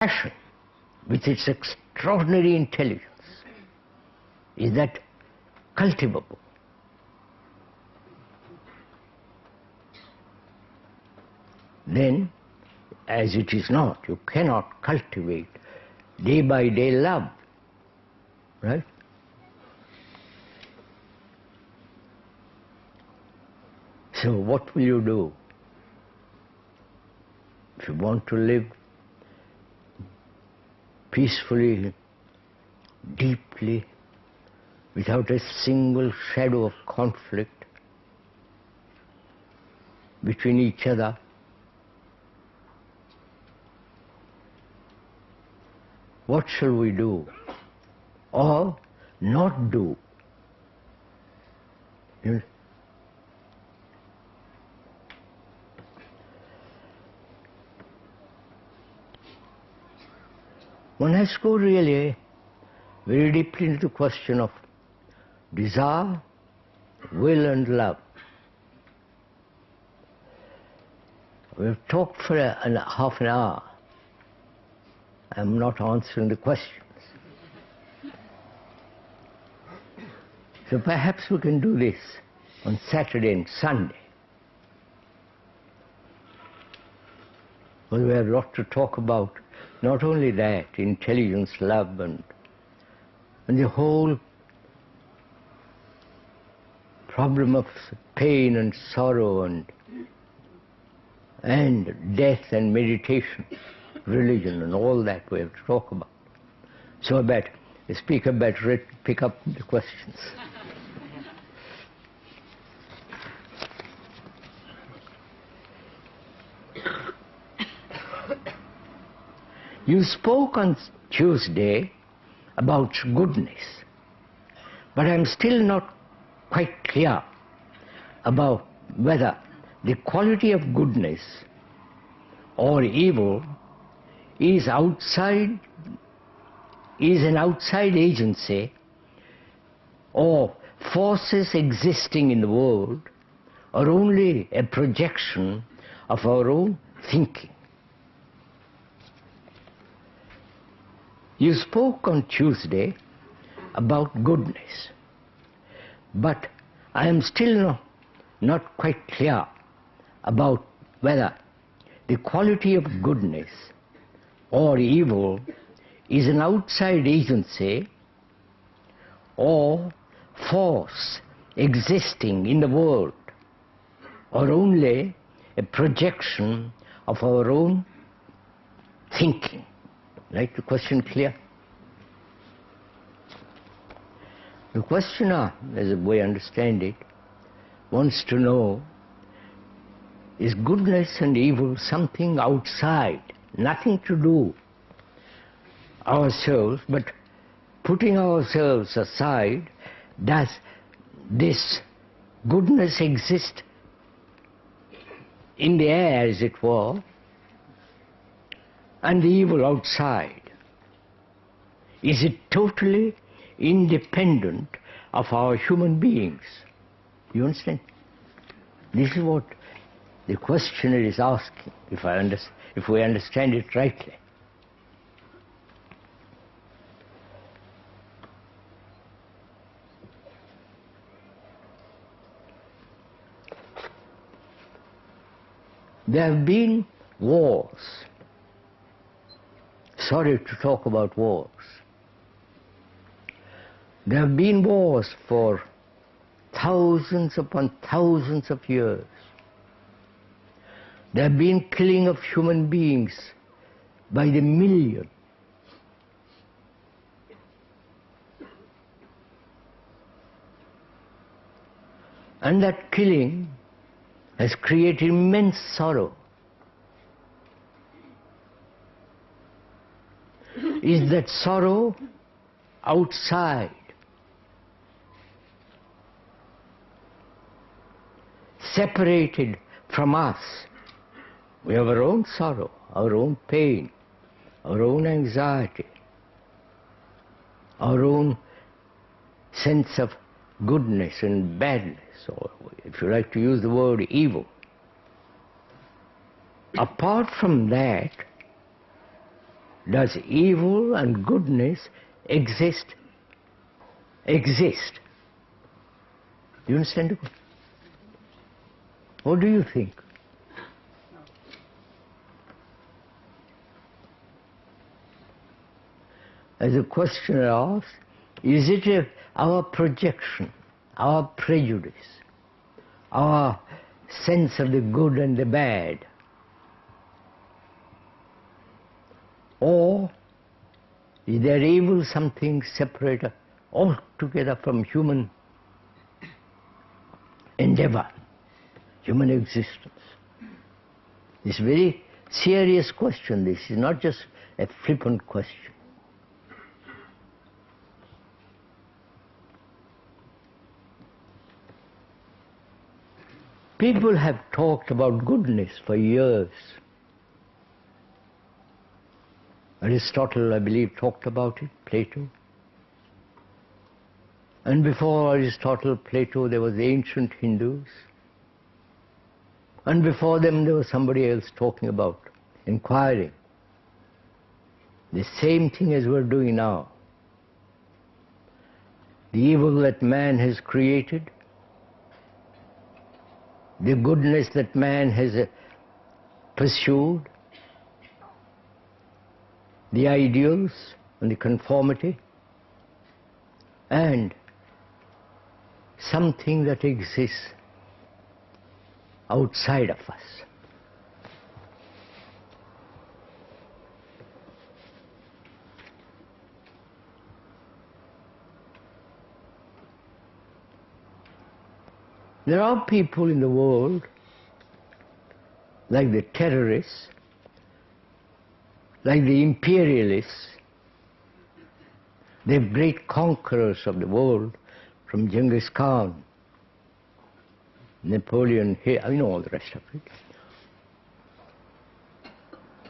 passion, with its extraordinary intelligence, is that cultivable? Then, as it is not, you cannot cultivate day by day love, right? So what will you do? If you want to live peacefully, deeply, without a single shadow of conflict between each other, what shall we do? Or not do? One has to go really very deeply into the question of desire, will and love. We have talked for half an hour. I am not answering the questions. So perhaps we can do this on Saturday and Sunday. Well, we have a lot to talk about. Not only that, intelligence, love, and the whole problem of pain and sorrow and death and meditation, religion and all that we have to talk about. So the speaker better pick up the questions. You spoke on Tuesday about goodness, but I'm still not quite clear about whether the quality of goodness or evil is an outside agency or forces existing in the world, or only a projection of our own thinking. You spoke on Tuesday about goodness, but I am still not quite clear about whether the quality of goodness or evil is an outside agency or force existing in the world, or only a projection of our own thinking. Right? The question clear? The questioner, as we understand it, wants to know, is goodness and evil something outside, nothing to do ourselves, but putting ourselves aside, does this goodness exist in the air, as it were, and the evil outside? Is it totally independent of our human beings? You understand? This is what the questioner is asking, if we understand it rightly. There have been wars. Sorry to talk about wars. There have been wars for thousands upon thousands of years. There have been killing of human beings by the million. And that killing has created immense sorrow. Is that sorrow outside, separated from us? We have our own sorrow, our own pain, our own anxiety, our own sense of goodness and badness, or if you like to use the word evil. Apart from that, does evil and goodness exist? Exist. Do you understand? What do you think? As the questioner asks, is it our projection, our prejudice, our sense of the good and the bad? Or is there evil something separate altogether from human endeavor, human existence? This is a very serious question. This is not just a flippant question. People have talked about goodness for years. Aristotle, I believe, talked about it, Plato. And before Aristotle, Plato, there was the ancient Hindus. And before them, there was somebody else talking about, inquiring. The same thing as we're doing now. The evil that man has created, the goodness that man has pursued, the ideals and the conformity, and something that exists outside of us. There are people in the world, like the terrorists, like the imperialists, the great conquerors of the world, from Genghis Khan, Napoleon, you know all the rest of it.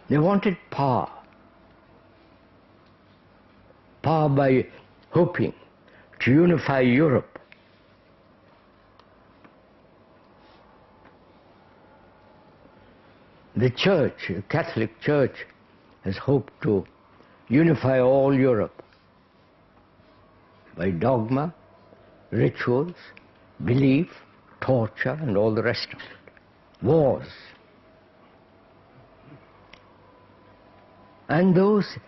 They wanted power. Power by hoping to unify Europe. The Church, the Catholic Church, has hoped to unify all Europe by dogma, rituals, belief, torture, and all the rest of it. Wars. And those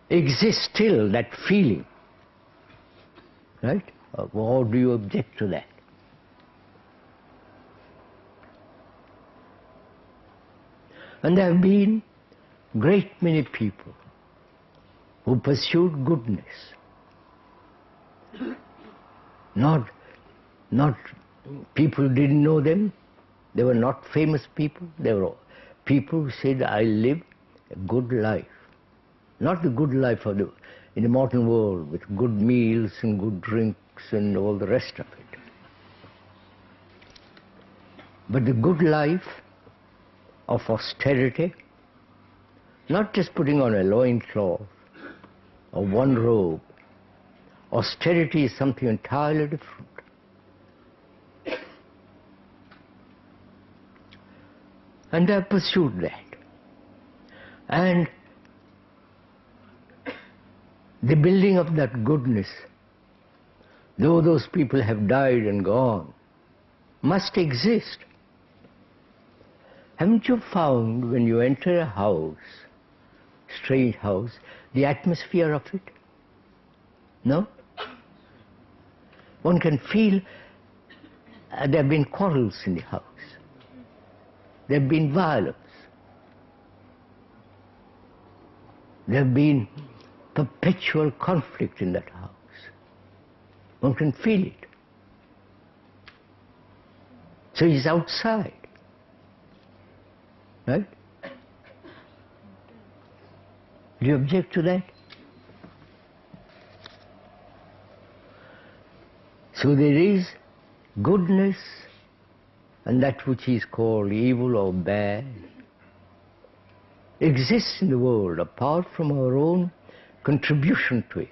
exist still, that feeling. Right? Or do you object to that? And there have been great many people who pursued goodness. Not people who didn't know them. They were not famous people. They were people who said, I live a good life. Not the good life of in the modern world with good meals and good drinks and all the rest of it. But the good life of austerity, not just putting on a loincloth or one robe. Austerity is something entirely different. And they have pursued that. And the building of that goodness, though those people have died and gone, must exist. Haven't you found when you enter a house, strange house, the atmosphere of it? No? One can feel there have been quarrels in the house. There have been violence. There have been perpetual conflict in that house. One can feel it. So he's outside. Right? Do you object to that? So there is goodness and that which is called evil or bad exists in the world apart from our own contribution to it.